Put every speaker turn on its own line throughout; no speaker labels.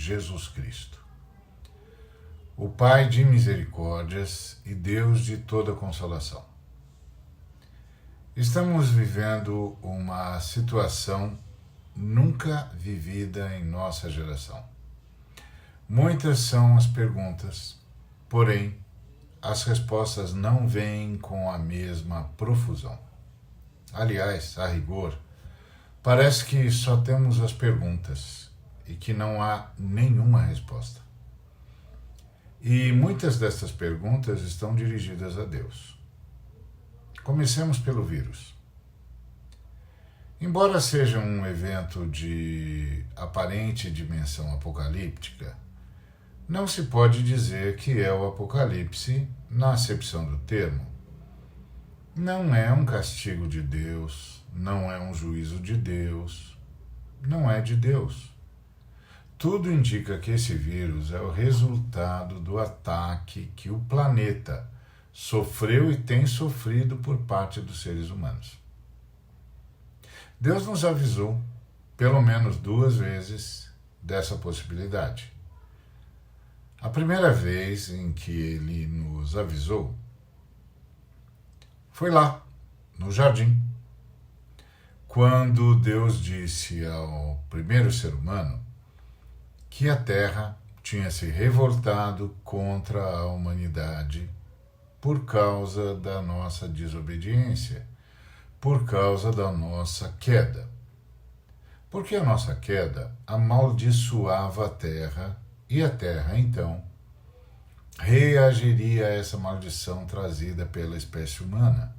Jesus Cristo, o Pai de misericórdias e Deus de toda consolação. Estamos vivendo uma situação nunca vivida em nossa geração. Muitas são as perguntas, porém, as respostas não vêm com a mesma profusão. Aliás, a rigor, parece que só temos as perguntas e que não há nenhuma resposta. E muitas dessas perguntas estão dirigidas a Deus. Comecemos pelo vírus. Embora seja um evento de aparente dimensão apocalíptica, não se pode dizer que é o apocalipse na acepção do termo. Não é um castigo de Deus, não é um juízo de Deus, não é de Deus. Tudo indica que esse vírus é o resultado do ataque que o planeta sofreu e tem sofrido por parte dos seres humanos. Deus nos avisou, pelo menos 2 vezes, dessa possibilidade. A primeira vez em que ele nos avisou foi lá, no jardim, quando Deus disse ao primeiro ser humano que a Terra tinha se revoltado contra a humanidade por causa da nossa desobediência, por causa da nossa queda. Porque a nossa queda amaldiçoava a Terra e a Terra, então, reagiria a essa maldição trazida pela espécie humana,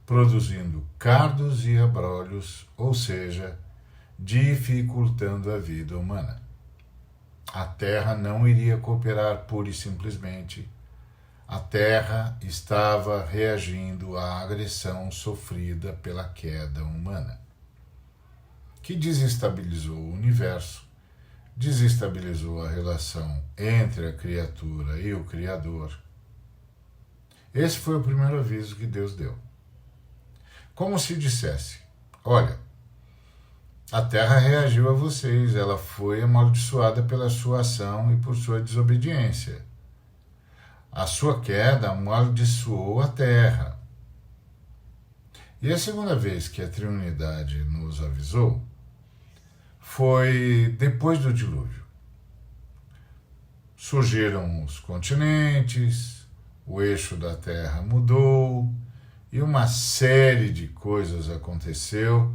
produzindo cardos e abrolhos, ou seja, dificultando a vida humana. A Terra não iria cooperar pura e simplesmente. A Terra estava reagindo à agressão sofrida pela queda humana, que desestabilizou o universo, desestabilizou a relação entre a criatura e o Criador. Esse foi o primeiro aviso que Deus deu. Como se dissesse: olha, a Terra reagiu a vocês, ela foi amaldiçoada pela sua ação e por sua desobediência. A sua queda amaldiçoou a Terra. E a segunda vez que a Trindade nos avisou foi depois do dilúvio. Surgiram os continentes, o eixo da Terra mudou e uma série de coisas aconteceu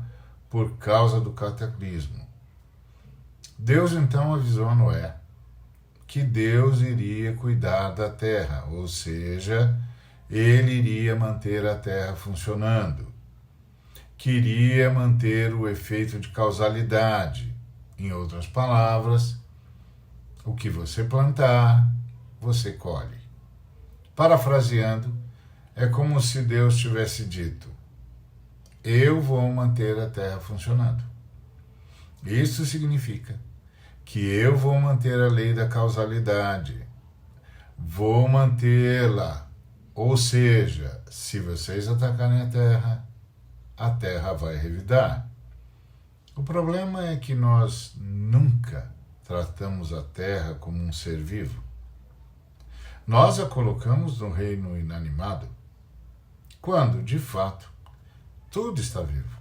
por causa do cataclismo. Deus então avisou a Noé que Deus iria cuidar da terra, ou seja, ele iria manter a terra funcionando, queria manter o efeito de causalidade. Em outras palavras, o que você plantar, você colhe. Parafraseando, é como se Deus tivesse dito: eu vou manter a terra funcionando. Isso significa que eu vou manter a lei da causalidade, vou mantê-la, ou seja, se vocês atacarem a terra vai revidar. O problema é que nós nunca tratamos a terra como um ser vivo. Nós a colocamos no reino inanimado, quando, de fato, tudo está vivo.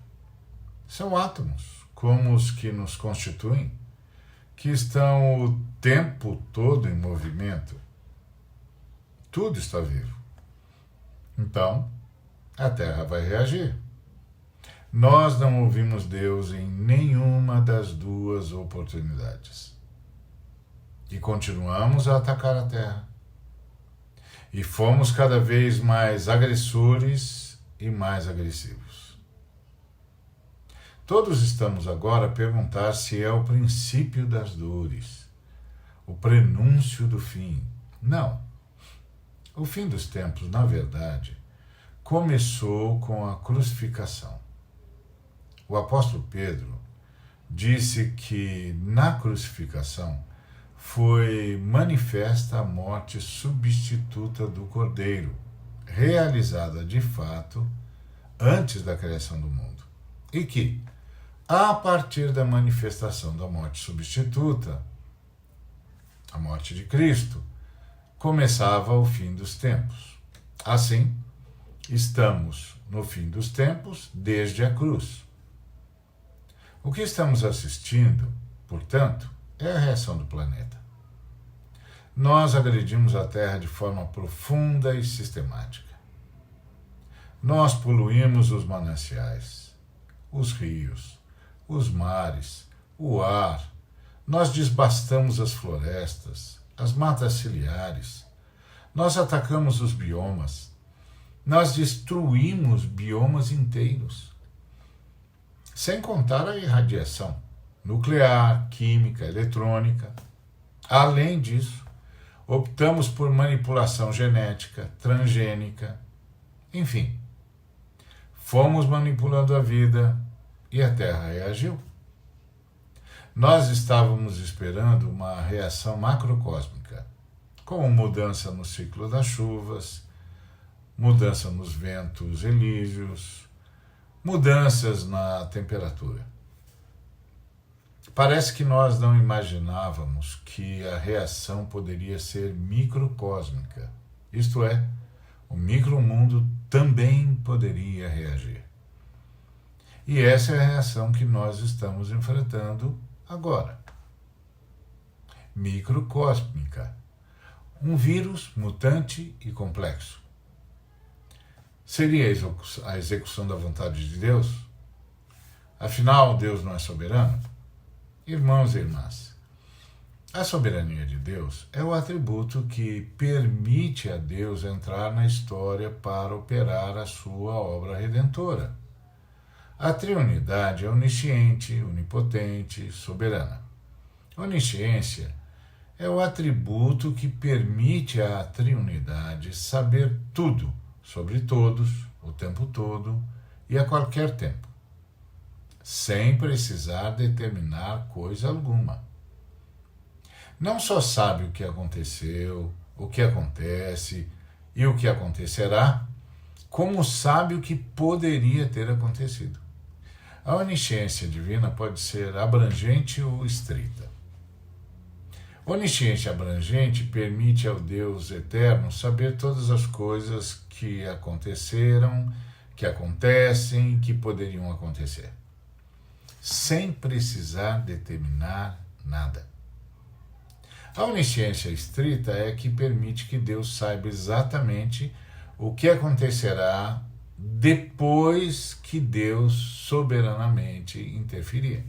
São átomos, como os que nos constituem, que estão o tempo todo em movimento. Tudo está vivo. Então, a Terra vai reagir. Nós não ouvimos Deus em nenhuma das 2 oportunidades. E continuamos a atacar a Terra. E fomos cada vez mais agressores e mais agressivos. Todos estamos agora a perguntar se é o princípio das dores, o prenúncio do fim. Não. O fim dos tempos, na verdade, começou com a crucificação. O apóstolo Pedro disse que na crucificação foi manifesta a morte substituta do Cordeiro, realizada de fato antes da criação do mundo. E que, a partir da manifestação da morte substituta, morte de Cristo, começava o fim dos tempos. Assim, estamos no fim dos tempos desde a cruz. O que estamos assistindo, portanto, é a reação do planeta. Nós agredimos a Terra de forma profunda e sistemática. Nós poluímos os mananciais, os rios, os mares, o ar. Nós desbastamos as florestas, as matas ciliares. Nós atacamos os biomas. Nós destruímos biomas inteiros. Sem contar a irradiação nuclear, química, eletrônica. Além disso, optamos por manipulação genética, transgênica, enfim. Fomos manipulando a vida e a Terra reagiu. Nós estávamos esperando uma reação macrocósmica, como mudança no ciclo das chuvas, mudança nos ventos elíseos, mudanças na temperatura. Parece que nós não imaginávamos que a reação poderia ser microcósmica, isto é, o micromundo também poderia reagir. E essa é a reação que nós estamos enfrentando agora. Microcósmica. Um vírus mutante e complexo. Seria a execução da vontade de Deus? Afinal, Deus não é soberano? Irmãos e irmãs, a soberania de Deus é o atributo que permite a Deus entrar na história para operar a sua obra redentora. A triunidade é onisciente, onipotente, soberana. Onisciência é o atributo que permite à triunidade saber tudo sobre todos, o tempo todo e a qualquer tempo, sem precisar determinar coisa alguma. Não só sabe o que aconteceu, o que acontece e o que acontecerá, como sabe o que poderia ter acontecido. A onisciência divina pode ser abrangente ou estrita. Onisciência abrangente permite ao Deus eterno saber todas as coisas que aconteceram, que acontecem e que poderiam acontecer, sem precisar determinar nada. A onisciência estrita é que permite que Deus saiba exatamente o que acontecerá depois que Deus soberanamente interferir.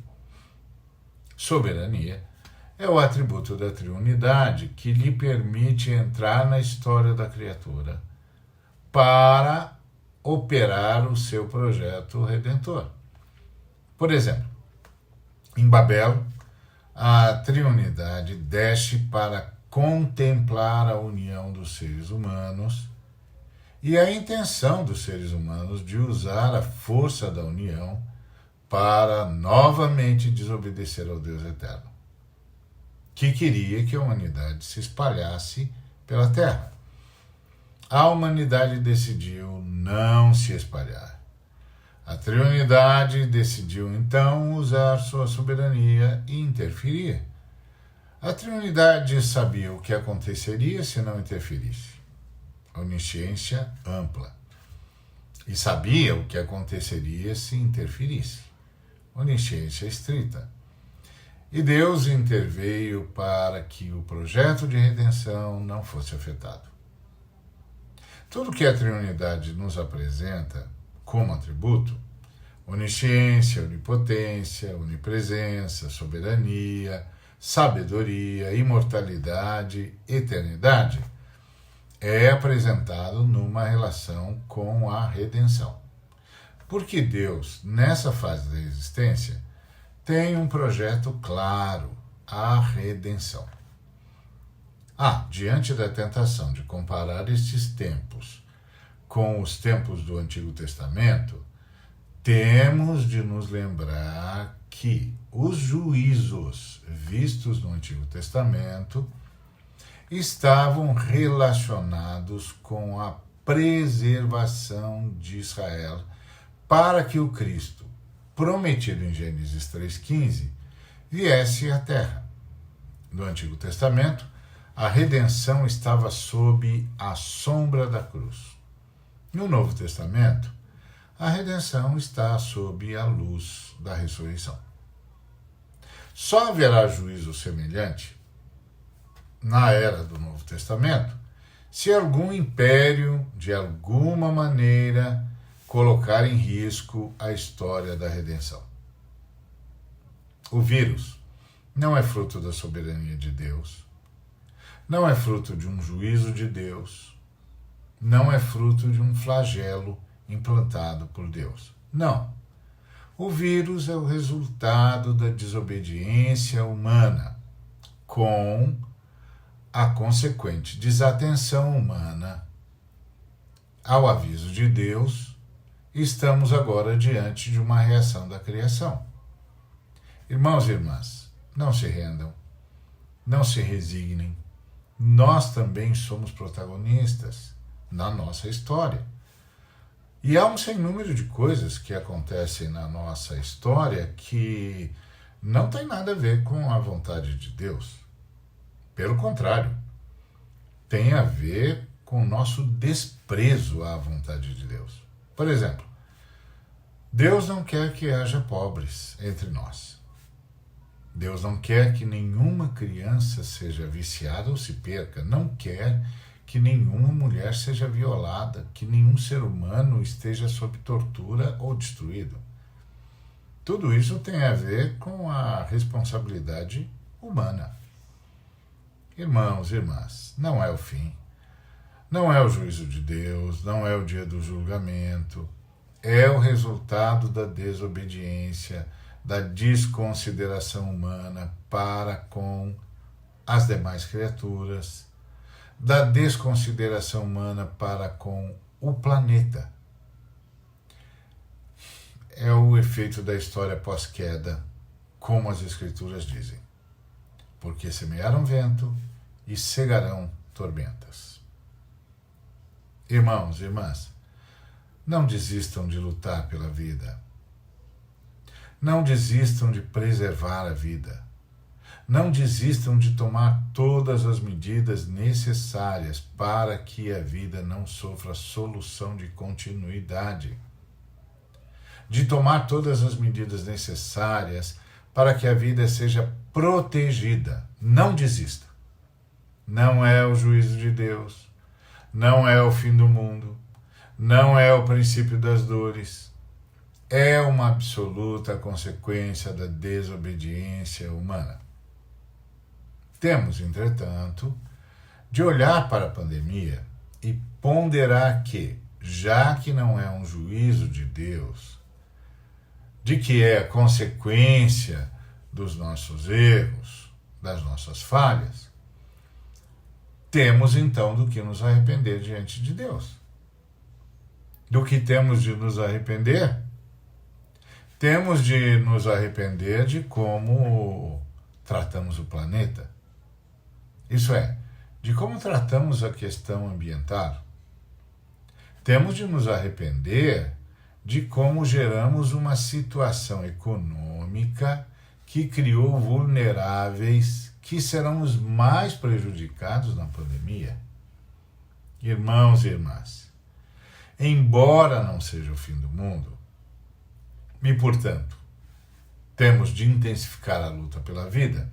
Soberania é o atributo da triunidade que lhe permite entrar na história da criatura para operar o seu projeto redentor. Por exemplo, em Babel, a triunidade desce para contemplar a união dos seres humanos e a intenção dos seres humanos de usar a força da união para novamente desobedecer ao Deus eterno, que queria que a humanidade se espalhasse pela terra. A humanidade decidiu não se espalhar. A triunidade decidiu então usar sua soberania e interferir. A triunidade sabia o que aconteceria se não interferisse. Onisciência ampla. E sabia o que aconteceria se interferisse. Onisciência estrita. E Deus interveio para que o projeto de redenção não fosse afetado. Tudo que a triunidade nos apresenta como atributo, onisciência, onipotência, onipresença, soberania, sabedoria, imortalidade, eternidade, é apresentado numa relação com a redenção. Porque Deus, nessa fase da existência, tem um projeto claro, a redenção. Diante da tentação de comparar estes tempos com os tempos do Antigo Testamento, temos de nos lembrar que os juízos vistos no Antigo Testamento estavam relacionados com a preservação de Israel para que o Cristo, prometido em Gênesis 3,15, viesse à terra. No Antigo Testamento, a redenção estava sob a sombra da cruz. No Novo Testamento, a redenção está sob a luz da ressurreição. Só haverá juízo semelhante na era do Novo Testamento se algum império, de alguma maneira, colocar em risco a história da redenção. O vírus não é fruto da soberania de Deus, não é fruto de um juízo de Deus, não é fruto de um flagelo implantado por Deus. Não. O vírus é o resultado da desobediência humana, com a consequente desatenção humana ao aviso de Deus. Estamos agora diante de uma reação da criação. Irmãos e irmãs, não se rendam, não se resignem. Nós também somos protagonistas na nossa história. E há um sem número de coisas que acontecem na nossa história que não tem nada a ver com a vontade de Deus. Pelo contrário, tem a ver com o nosso desprezo à vontade de Deus. Por exemplo, Deus não quer que haja pobres entre nós. Deus não quer que nenhuma criança seja viciada ou se perca. Não quer que nenhuma mulher seja violada, que nenhum ser humano esteja sob tortura ou destruído. Tudo isso tem a ver com a responsabilidade humana. Irmãos e irmãs, não é o fim. Não é o juízo de Deus, não é o dia do julgamento. É o resultado da desobediência, da desconsideração humana para com as demais criaturas, da desconsideração humana para com o planeta. É o efeito da história pós-queda, como as Escrituras dizem. Porque semearam vento e cegarão tormentas. Irmãos e irmãs, não desistam de lutar pela vida. Não desistam de preservar a vida. Não desistam de tomar todas as medidas necessárias para que a vida não sofra solução de continuidade. De tomar todas as medidas necessárias para que a vida seja protegida. Não desista. Não é o juízo de Deus. Não é o fim do mundo. Não é o princípio das dores. É uma absoluta consequência da desobediência humana. Temos, entretanto, de olhar para a pandemia e ponderar que, já que não é um juízo de Deus, de que é a consequência dos nossos erros, das nossas falhas, temos então do que nos arrepender diante de Deus. Do que temos de nos arrepender? Temos de nos arrepender de como tratamos o planeta. Isso é, de como tratamos a questão ambiental. Temos de nos arrepender de como geramos uma situação econômica que criou vulneráveis que serão os mais prejudicados na pandemia. Irmãos e irmãs, embora não seja o fim do mundo, e, portanto, temos de intensificar a luta pela vida,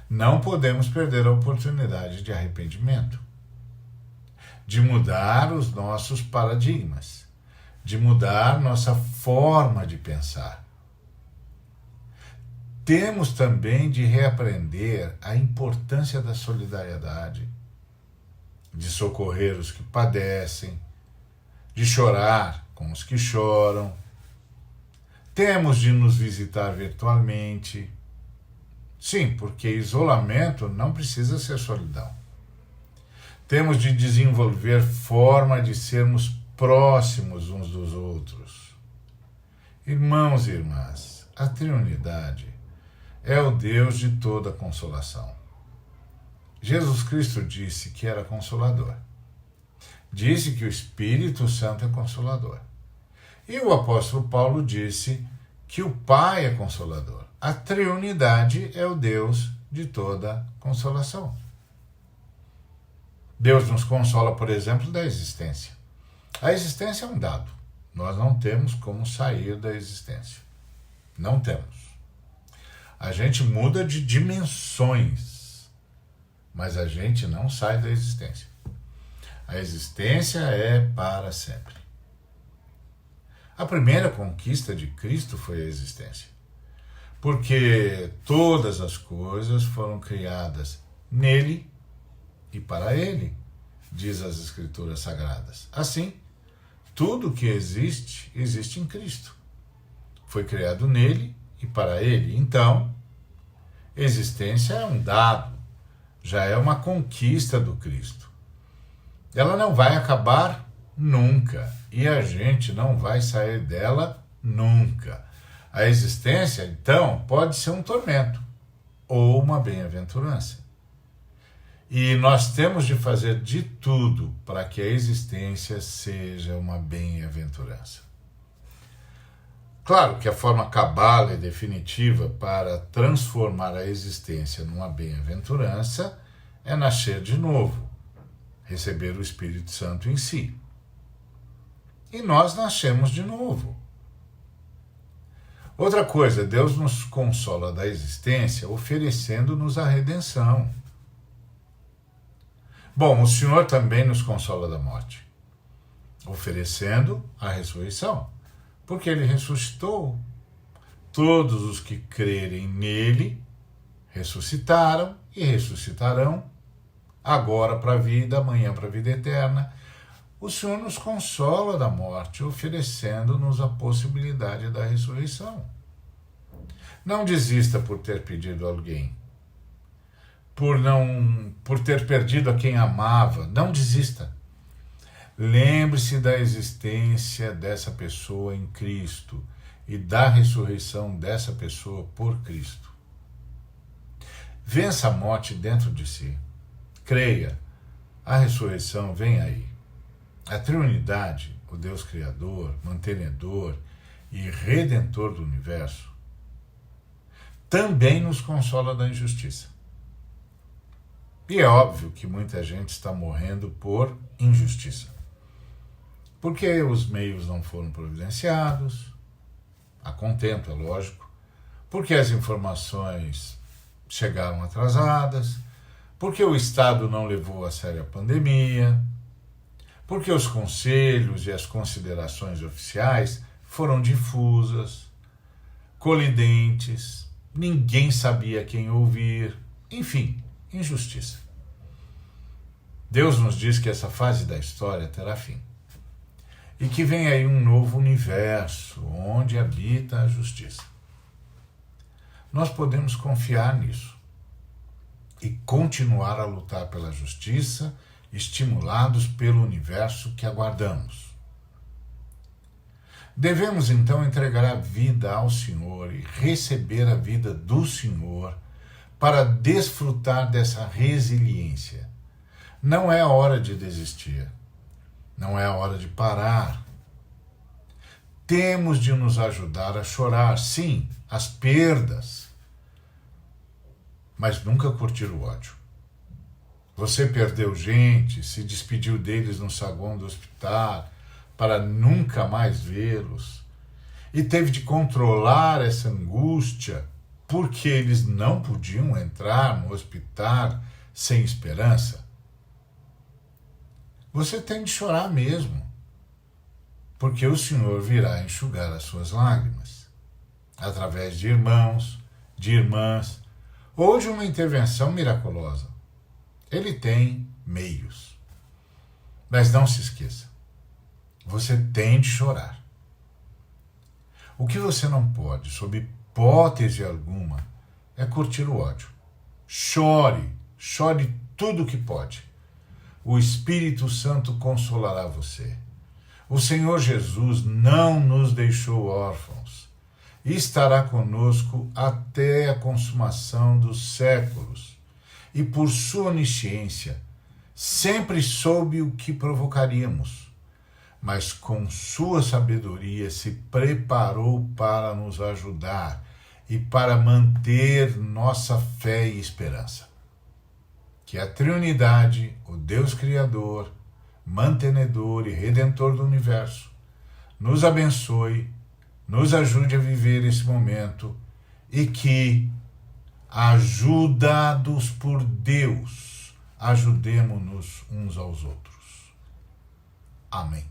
não podemos perder a oportunidade de arrependimento, de mudar os nossos paradigmas, de mudar nossa forma de pensar. Temos também de reaprender a importância da solidariedade, de socorrer os que padecem, de chorar com os que choram. Temos de nos visitar virtualmente. Sim, porque isolamento não precisa ser solidão. Temos de desenvolver forma de sermos próximos uns dos outros. Irmãos e irmãs, a Trindade é o Deus de toda consolação. Jesus Cristo disse que era consolador. Disse que o Espírito Santo é consolador. E o apóstolo Paulo disse que o Pai é consolador. A Trindade é o Deus de toda consolação. Deus nos consola, por exemplo, da existência. A existência é um dado. Nós não temos como sair da existência. Não temos. A gente muda de dimensões, mas a gente não sai da existência. A existência é para sempre. A primeira conquista de Cristo foi a existência, porque todas as coisas foram criadas nele e para ele, diz as Escrituras Sagradas. Assim, tudo que existe, existe em Cristo. Foi criado nele e para ele. Então, existência é um dado, já é uma conquista do Cristo. Ela não vai acabar nunca, e a gente não vai sair dela nunca. A existência, então, pode ser um tormento ou uma bem-aventurança. E nós temos de fazer de tudo para que a existência seja uma bem-aventurança. Claro que a forma cabala e definitiva para transformar a existência numa bem-aventurança é nascer de novo, receber o Espírito Santo em si. E nós nascemos de novo. Outra coisa, Deus nos consola da existência oferecendo-nos a redenção. Bom, o Senhor também nos consola da morte, oferecendo a ressurreição, porque Ele ressuscitou. Todos os que crerem nele ressuscitaram e ressuscitarão, agora para a vida, amanhã para a vida eterna. O Senhor nos consola da morte, oferecendo-nos a possibilidade da ressurreição. Não desista por ter pedido alguém, por ter perdido a quem amava. Não desista. Lembre-se da existência dessa pessoa em Cristo e da ressurreição dessa pessoa por Cristo. Vença a morte dentro de si. Creia, a ressurreição vem aí. A Trindade, o Deus Criador, mantenedor e Redentor do universo, também nos consola da injustiça. E é óbvio que muita gente está morrendo por injustiça. Porque os meios não foram providenciados, a contento, é lógico, porque as informações chegaram atrasadas, porque o Estado não levou a sério a pandemia, porque os conselhos e as considerações oficiais foram difusas, colidentes, ninguém sabia quem ouvir, enfim, injustiça. Deus nos diz que essa fase da história terá fim e que vem aí um novo universo onde habita a justiça. Nós podemos confiar nisso e continuar a lutar pela justiça, estimulados pelo universo que aguardamos. Devemos então entregar a vida ao Senhor e receber a vida do Senhor para desfrutar dessa resiliência. Não é a hora de desistir, não é a hora de parar. Temos de nos ajudar a chorar, sim, as perdas, mas nunca curtir o ódio. Você perdeu gente, se despediu deles no saguão do hospital para nunca mais vê-los e teve de controlar essa angústia porque eles não podiam entrar no hospital sem esperança. Você tem de chorar mesmo, porque o Senhor virá enxugar as suas lágrimas, através de irmãos, de irmãs, ou de uma intervenção miraculosa. Ele tem meios. Mas não se esqueça, você tem de chorar. O que você não pode, sob hipótese alguma, é curtir o ódio. Chore, chore tudo o que pode. O Espírito Santo consolará você. O Senhor Jesus não nos deixou órfãos e estará conosco até a consumação dos séculos. E por sua onisciência, sempre soube o que provocaríamos, mas com sua sabedoria se preparou para nos ajudar e para manter nossa fé e esperança. que a Trindade, o Deus Criador, mantenedor e redentor do universo, nos abençoe, nos ajude a viver esse momento e que, ajudados por Deus, ajudemo-nos uns aos outros. Amém.